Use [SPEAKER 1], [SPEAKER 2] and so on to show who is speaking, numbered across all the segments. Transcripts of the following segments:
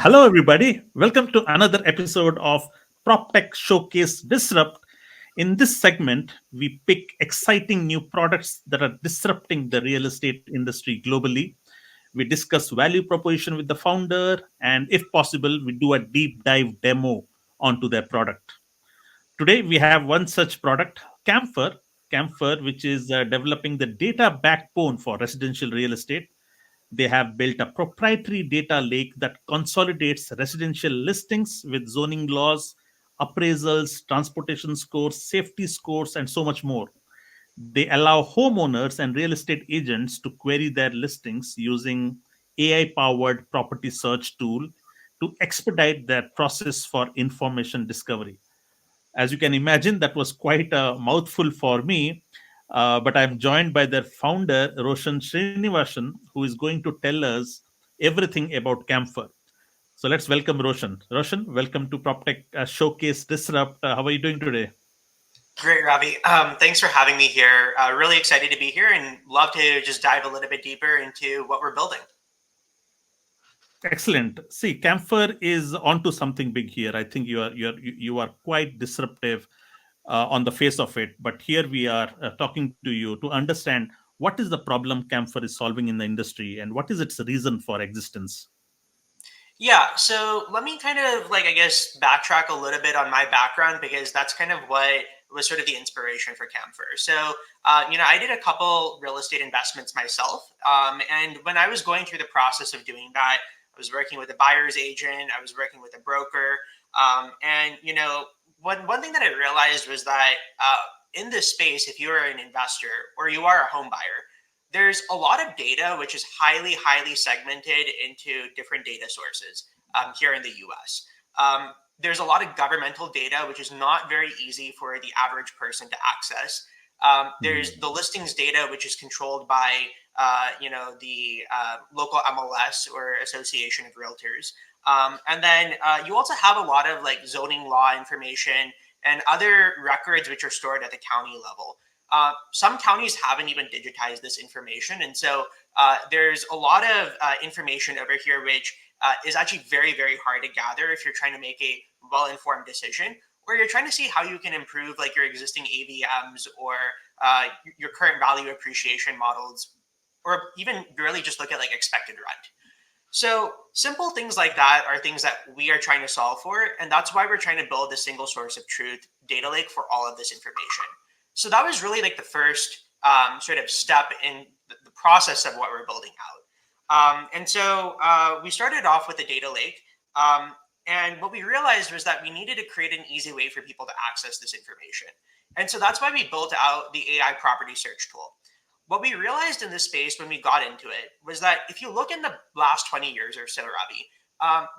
[SPEAKER 1] Hello, everybody. Welcome to another episode of PropTech Showcase Disrupt. In this segment, we pick exciting new products that are disrupting the real estate industry globally. We discuss value proposition with the founder, and if possible, we do a deep dive demo onto their product. Today, we have one such product, Camphor, which is developing the data backbone for residential real estate. They have built a proprietary data lake that consolidates residential listings with zoning laws, appraisals, transportation scores, safety scores, and so much more. They allow homeowners and real estate agents to query their listings using AI powered property search tool to expedite their process for information discovery. As you can imagine, that was quite a mouthful for me. But I'm joined by their founder, Roshan Srinivasan, who is going to tell us everything about Camphor. So let's welcome Roshan. Roshan, welcome to PropTech Showcase Disrupt. How are you doing today?
[SPEAKER 2] Great, Ravi. Thanks for having me here. Really excited to be here and love to just dive a little bit deeper into what we're building.
[SPEAKER 1] Excellent. See, Camphor is onto something big here. I think you are quite disruptive on the face of it. But here we are talking to you to understand what is the problem Camphor is solving in the industry and what is its reason for existence.
[SPEAKER 2] Yeah, so let me kind of I guess, backtrack a little bit on my background because that's kind of what was sort of the inspiration for Camphor. So, I did a couple real estate investments myself. And when I was going through the process of doing that, I was working with a buyer's agent, I was working with a broker. One thing that I realized was that in this space, if you are an investor or you are a home buyer, there's a lot of data which is highly segmented into different data sources here in the US. There's a lot of governmental data which is not very easy for the average person to access. There's the listings data which is controlled by the local MLS or Association of Realtors. And then you also have a lot of zoning law information and other records which are stored at the county level. Some counties haven't even digitized this information. And so there's a lot of information over here, which is actually very hard to gather if you're trying to make a well-informed decision, or you're trying to see how you can improve your existing AVMs or your current value appreciation models, or even really just look at expected rent. So simple things like that are things that we are trying to solve for. And that's why we're trying to build a single source of truth data lake for all of this information. So that was really the first sort of step in the process of what we're building out. And so we started off with the data lake. And what we realized was that we needed to create an easy way for people to access this information. And so that's why we built out the AI property search tool. What we realized in this space when we got into it was that if you look in the last 20 years or so, Ravi,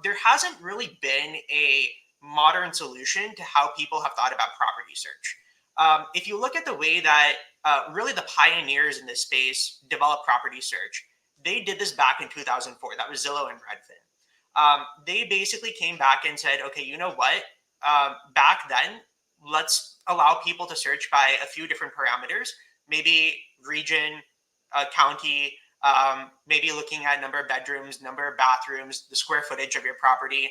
[SPEAKER 2] there hasn't really been a modern solution to how people have thought about property search. If you look at the way that really the pioneers in this space developed property search, they did this back in 2004. That was Zillow and Redfin. They basically came back and said, okay, you know what? Back then, let's allow people to search by a few different parameters, maybe region, county, maybe looking at number of bedrooms, number of bathrooms, the square footage of your property.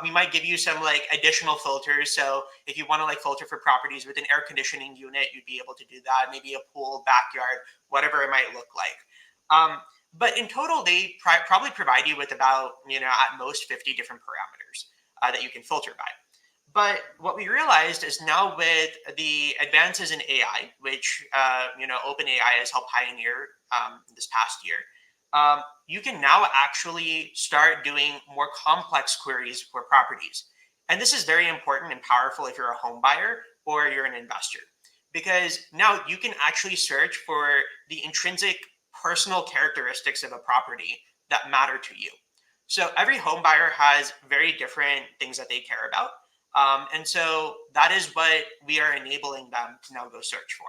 [SPEAKER 2] We might give you some additional filters. So if you want to filter for properties with an air conditioning unit, you'd be able to do that. Maybe a pool, backyard, whatever it might look like. But in total, they probably provide you with about, at most 50 different parameters that you can filter by. But what we realized is now with the advances in AI, which OpenAI has helped pioneer this past year, you can now actually start doing more complex queries for properties. And this is very important and powerful if you're a home buyer or you're an investor, because now you can actually search for the intrinsic personal characteristics of a property that matter to you. So every home buyer has very different things that they care about. And so that is what we are enabling them to now go search for.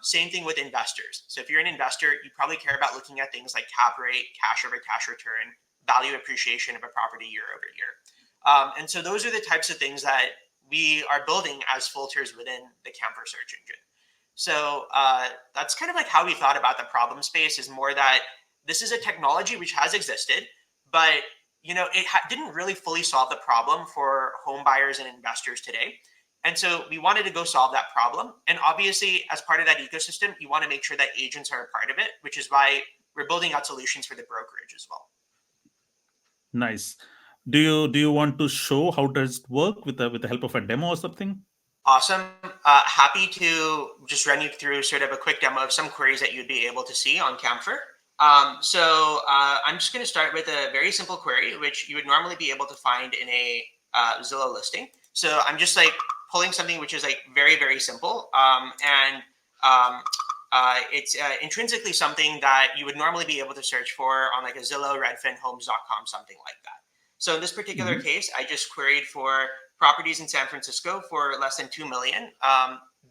[SPEAKER 2] Same thing with investors. So if you're an investor, you probably care about looking at things like cap rate, cash over cash return, value appreciation of a property year over year. And so those are the types of things that we are building as filters within the Camphor search engine. So that's kind of how we thought about the problem space, is more that this is a technology which has existed, but it didn't really fully solve the problem for home buyers and investors today. And so we wanted to go solve that problem. And obviously, as part of that ecosystem, you want to make sure that agents are a part of it, which is why we're building out solutions for the brokerage as well.
[SPEAKER 1] Nice. Do you want to show how does it work with the help of a demo or something?
[SPEAKER 2] Awesome. Happy to just run you through sort of a quick demo of some queries that you'd be able to see on Camphor. I'm just going to start with a very simple query, which you would normally be able to find in a Zillow listing. So I'm just like pulling something which is like very, very simple. It's intrinsically something that you would normally be able to search for on like a Zillow, Redfin, Homes.com, something like that. So in this particular
[SPEAKER 1] Mhm.
[SPEAKER 2] case, I just queried for properties in San Francisco for less than 2 million,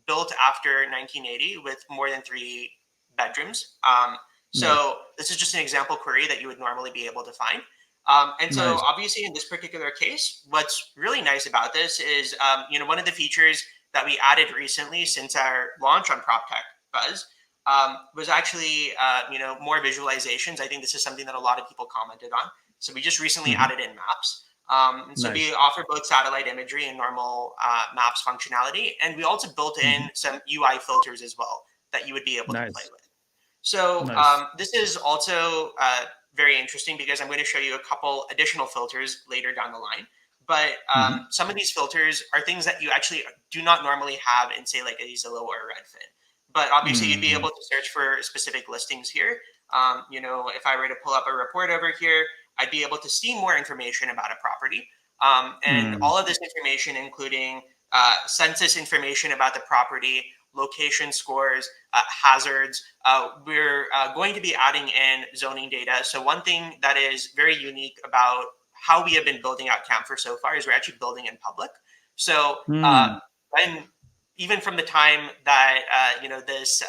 [SPEAKER 2] built after 1980 with more than 3 bedrooms.
[SPEAKER 1] Nice.
[SPEAKER 2] So this is just an example query that you would normally be able to find. And so
[SPEAKER 1] Nice.
[SPEAKER 2] obviously in this particular case, what's really nice about this is, one of the features that we added recently since our launch on PropTechBuzz was actually, more visualizations. I think this is something that a lot of people commented on. So we just recently
[SPEAKER 1] Mhm.
[SPEAKER 2] added in maps. And so we
[SPEAKER 1] Nice.
[SPEAKER 2] offer both satellite imagery and normal maps functionality. And we also built in
[SPEAKER 1] Mhm.
[SPEAKER 2] some UI filters as well that you would be able to play
[SPEAKER 1] Nice.
[SPEAKER 2] with. So
[SPEAKER 1] Nice.
[SPEAKER 2] this is also very interesting because I'm going to show you a couple additional filters later down the line. But
[SPEAKER 1] Mhm.
[SPEAKER 2] some of these filters are things that you actually do not normally have in, say, like a Zillow or a Redfin. But obviously, you'd be
[SPEAKER 1] Mm.
[SPEAKER 2] able to search for specific listings here. If I were to pull up a report over here, I'd be able to see more information about a property. And
[SPEAKER 1] Mm.
[SPEAKER 2] all of this information, including census information about the property, location scores, hazards. We're going to be adding in zoning data. So one thing that is very unique about how we have been building out Camphor so far is we're actually building in public. So
[SPEAKER 1] Mm.
[SPEAKER 2] when even from the time that this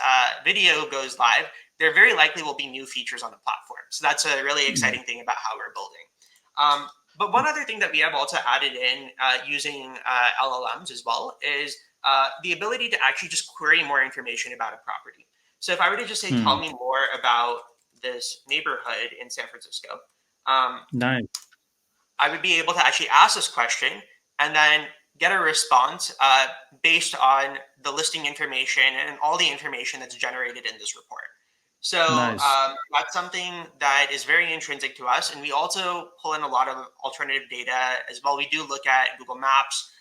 [SPEAKER 2] video goes live, there very likely will be new features on the platform. So that's a really
[SPEAKER 1] Nice.
[SPEAKER 2] exciting thing about how we're building. But one other thing that we have also added in using LLMs as well is the ability to actually just query more information about a property. So if I were to just say, tell
[SPEAKER 1] Mm.
[SPEAKER 2] me more about this neighborhood in San Francisco, um,
[SPEAKER 1] Nice.
[SPEAKER 2] I would be able to actually ask this question and then get a response based on the listing information and all the information that's generated in this report. So
[SPEAKER 1] Nice.
[SPEAKER 2] that's something that is very intrinsic to us. And we also pull in a lot of alternative data as well. We do look at Google Maps.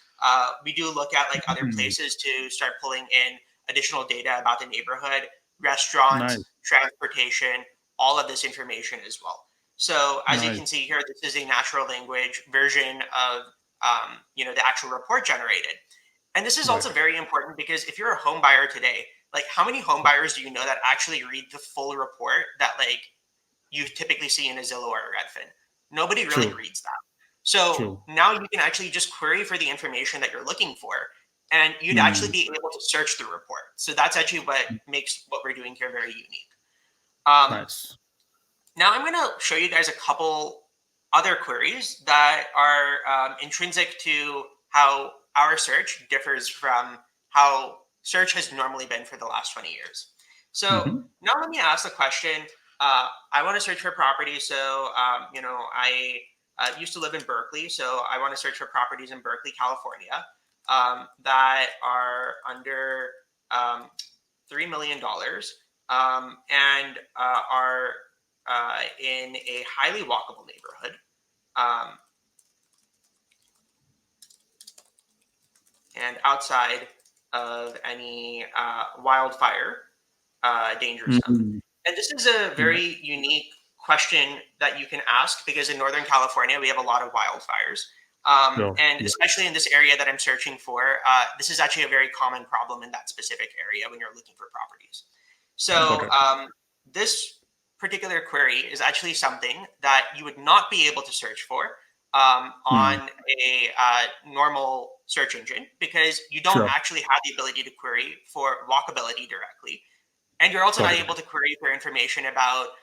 [SPEAKER 2] We do look at like other
[SPEAKER 1] Mm.
[SPEAKER 2] places to start pulling in additional data about the neighborhood, restaurants,
[SPEAKER 1] Nice.
[SPEAKER 2] transportation, all of this information as well. So as you
[SPEAKER 1] Nice.
[SPEAKER 2] can see here, this is a natural language version of the actual report generated. And this is also
[SPEAKER 1] Right.
[SPEAKER 2] very important because if you're a home buyer today, like how many home buyers do you know that actually read the full report that like you typically see in a Zillow or a Redfin? Nobody really
[SPEAKER 1] True.
[SPEAKER 2] reads that. So
[SPEAKER 1] True.
[SPEAKER 2] now you can actually just query for the information that you're looking for, and you'd actually
[SPEAKER 1] Mm.
[SPEAKER 2] be able to search the report. So that's actually what makes what we're doing here very unique. Um,
[SPEAKER 1] Nice.
[SPEAKER 2] Now I'm going to show you guys a couple other queries that are intrinsic to how our search differs from how search has normally been for the last 20 years. So
[SPEAKER 1] Mhm.
[SPEAKER 2] now let me ask the question. I want to search for property. So, I used to live in Berkeley. So I want to search for properties in Berkeley, California that are under $3 million and are in a highly walkable neighborhood um, and outside of any wildfire danger zone.
[SPEAKER 1] Mhm.
[SPEAKER 2] And this is a
[SPEAKER 1] Nice.
[SPEAKER 2] very unique question that you can ask because in Northern California, we have a lot of wildfires.
[SPEAKER 1] Sure.
[SPEAKER 2] And
[SPEAKER 1] Yeah.
[SPEAKER 2] especially in this area that I'm searching for, this is actually a very common problem in that specific area when you're looking for properties.
[SPEAKER 1] Got
[SPEAKER 2] So
[SPEAKER 1] it.
[SPEAKER 2] this particular query is actually something that you would not be able to search for
[SPEAKER 1] Mm.
[SPEAKER 2] on a normal search engine because you don't
[SPEAKER 1] Sure.
[SPEAKER 2] actually have the ability to query for walkability directly. And you're also
[SPEAKER 1] Got
[SPEAKER 2] not
[SPEAKER 1] it.
[SPEAKER 2] able to query for information about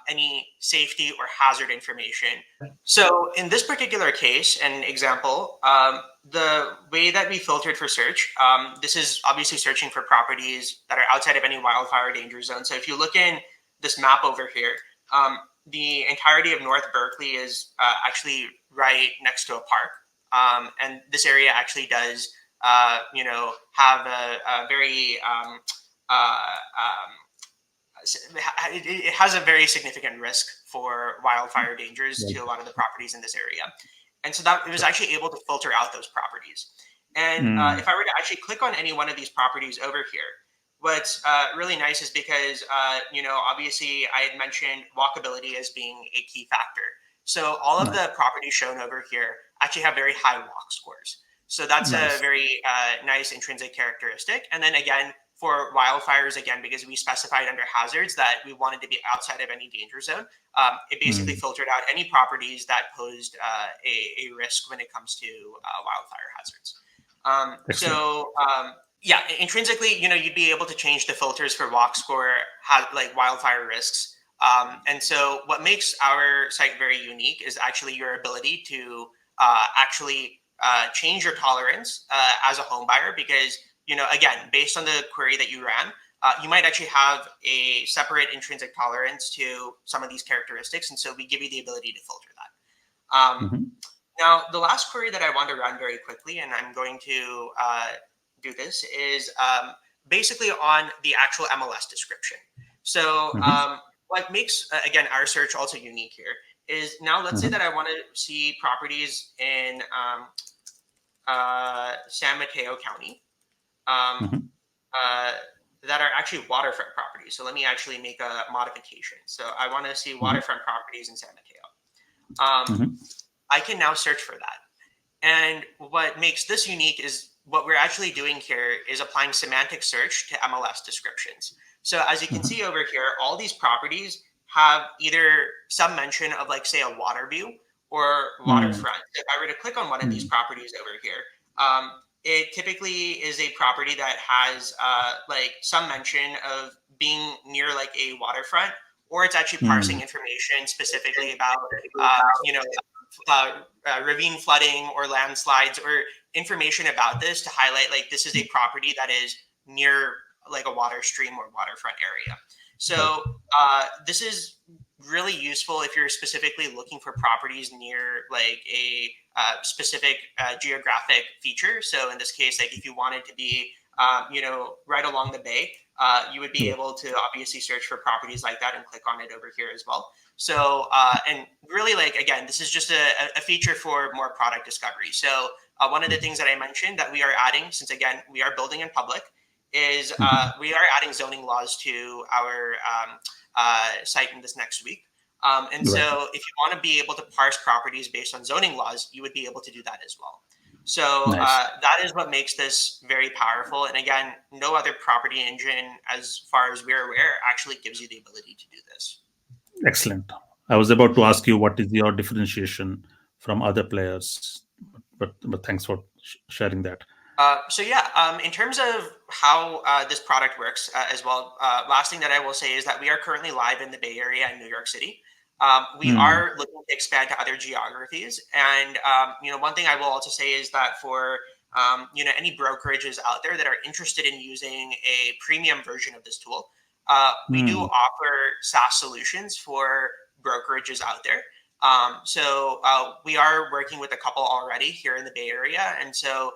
[SPEAKER 2] any safety or hazard information. So in this particular case and example, the way that we filtered for search, this is obviously searching for properties that are outside of any wildfire danger zone. So if you look in this map over here, um, the entirety of North Berkeley is actually right next to a park. And this area actually does, have a very, it has a very significant risk for wildfire dangers to a lot of the properties in this area. And so that it was actually able to filter out those properties. And if I were to actually click on any one of these properties over here, what's really nice is because, obviously I had mentioned walkability as being a key factor. So all of the properties shown over here actually have very high walk scores. So that's a very nice intrinsic characteristic. And then again, for wildfires, again, because we specified under hazards that we wanted to be outside of any danger zone, it basically filtered out any properties that posed a risk when it comes to wildfire hazards. Yeah, intrinsically, you'd be able to change the filters for walk score, like wildfire risks. And so what makes our site very unique is actually your ability to actually change your tolerance as a home buyer, because, again, based on the query that you ran, you might actually have a separate intrinsic tolerance to some of these characteristics. And so we give you the ability to filter that. Now, the last query that I want to run very quickly, and I'm going to do this, is basically on the actual MLS description. So what makes, again, our search also unique here is now let's say that I want to see properties in San Mateo County that are actually waterfront properties. So let me actually make a modification. So I want to see waterfront properties in San Mateo. I can now search for that. And what makes this unique is what we're actually doing here is applying semantic search to MLS descriptions. So as you can see over here, all these properties have either some mention of, like, say, a water view or waterfront. If I were to click on one of these properties over here, it typically is a property that has like some mention of being near like a waterfront, or it's actually parsing information specifically about ravine flooding or landslides, or information about this to highlight like this is a property that is near like a water stream or waterfront area. So this is really useful if you're specifically looking for properties near like a specific geographic feature. So in this case, like if you wanted to be right along the bay, you would be able to obviously search for properties like that and click on it over here as well. So and really, like, again, this is just a feature for more product discovery. So one of the things that I mentioned that we are adding, since again we are building in public, is we are adding zoning laws to our site in this next week. And so if you want to be able to parse properties based on zoning laws, you would be able to do that as well. So that is what makes this very powerful. And again, no other property engine, as far as we're aware, actually gives you the ability to do this.
[SPEAKER 1] Excellent. I was about to ask you what is your differentiation from other players, but thanks for sharing that.
[SPEAKER 2] In terms of how this product works as well, last thing that I will say is that we are currently live in the Bay Area and New York City. We are looking to expand to other geographies. And, one thing I will also say is that for, any brokerages out there that are interested in using a premium version of this tool, we do offer SaaS solutions for brokerages out there. So we are working with a couple already here in the Bay Area. And so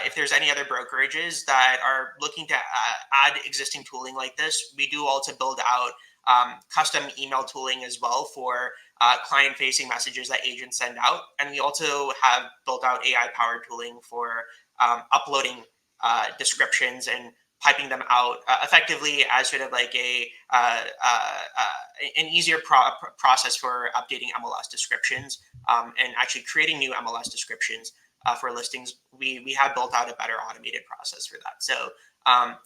[SPEAKER 2] if there's any other brokerages that are looking to add existing tooling like this, we do also build out custom email tooling as well for client-facing messages that agents send out. And we also have built out AI-powered tooling for uploading descriptions and piping them out effectively as sort of like an easier process for updating MLS descriptions and actually creating new MLS descriptions for listings. We have built out a better automated process for that. So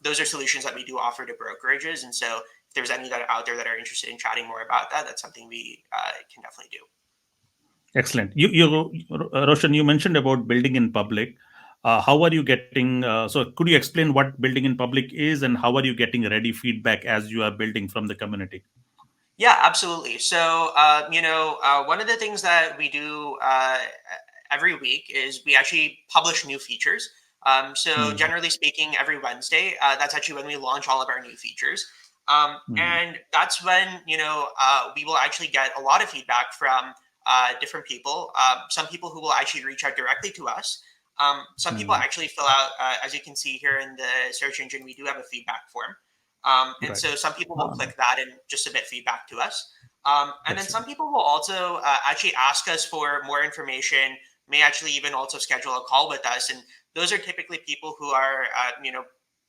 [SPEAKER 2] those are solutions that we do offer to brokerages. And so if there's any that are out there that are interested in chatting more about that, that's something we can definitely do.
[SPEAKER 1] Excellent. Roshan, you mentioned about building in public. How are you getting, so could you explain what building in public is and how are you getting ready feedback as you are building from the community?
[SPEAKER 2] Yeah, absolutely. So, one of the things that we do every week is we actually publish new features. So generally speaking, every Wednesday, that's actually when we launch all of our new features. And that's when we will actually get a lot of feedback from different people. Some people who will actually reach out directly to us. Some people actually fill out, as you can see here in the search engine, we do have a feedback form. And
[SPEAKER 1] Right.
[SPEAKER 2] so some people will click that and just submit feedback to us. And then some
[SPEAKER 1] Excellent.
[SPEAKER 2] people will also actually ask us for more information, may actually even also schedule a call with us. And those are typically people who are,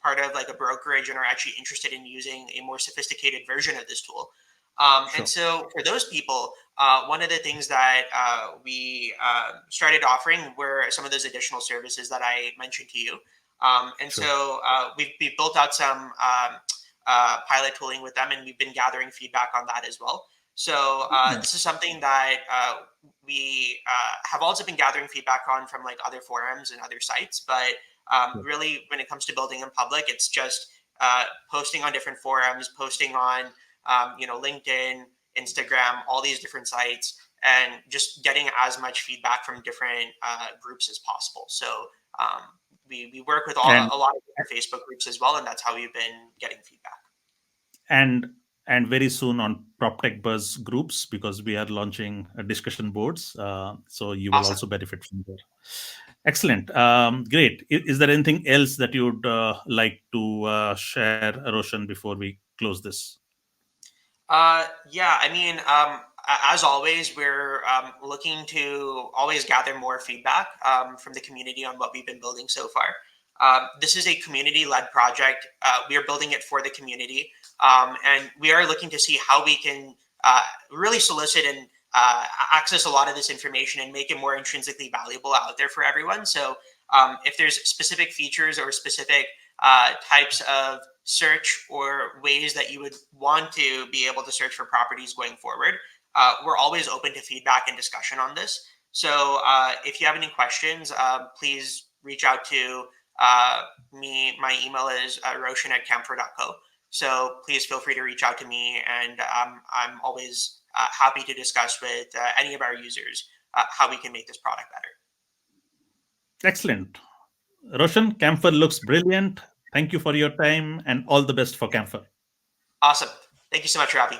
[SPEAKER 2] part of like a brokerage and are actually interested in using a more sophisticated version of this tool. And
[SPEAKER 1] Sure.
[SPEAKER 2] so for those people, one of the things that we started offering were some of those additional services that I mentioned to you. And
[SPEAKER 1] Sure.
[SPEAKER 2] so we've built out some pilot tooling with them, and we've been gathering feedback on that as well. So this is something that we have also been gathering feedback on from like other forums and other sites. But really, when it comes to building in public, it's just posting on different forums, posting on LinkedIn, Instagram, all these different sites, and just getting as much feedback from different groups as possible. So we work with
[SPEAKER 1] And
[SPEAKER 2] a lot of different Facebook groups as well, and that's how we've been getting feedback.
[SPEAKER 1] and and very soon on PropTechBuzz groups, because we are launching discussion boards. So you will
[SPEAKER 2] Awesome.
[SPEAKER 1] also benefit from there. Excellent. Great. Is there anything else that you would like to share, Roshan, before we close this?
[SPEAKER 2] Yeah, I mean, as always, we're looking to always gather more feedback from the community on what we've been building so far. This is a community-led project. We are building it for the community, and we are looking to see how we can really solicit and access a lot of this information and make it more intrinsically valuable out there for everyone. So, if there's specific features or specific types of search or ways that you would want to be able to search for properties going forward, we're always open to feedback and discussion on this. So if you have any questions, please reach out to me. My email is roshan@camphor.co. So please feel free to reach out to me, and I'm always happy to discuss with any of our users how we can make this product better.
[SPEAKER 1] Excellent. Roshan, Camphor looks brilliant. Thank you for your time and all the best for Camphor.
[SPEAKER 2] Awesome. Thank you so much, Ravi.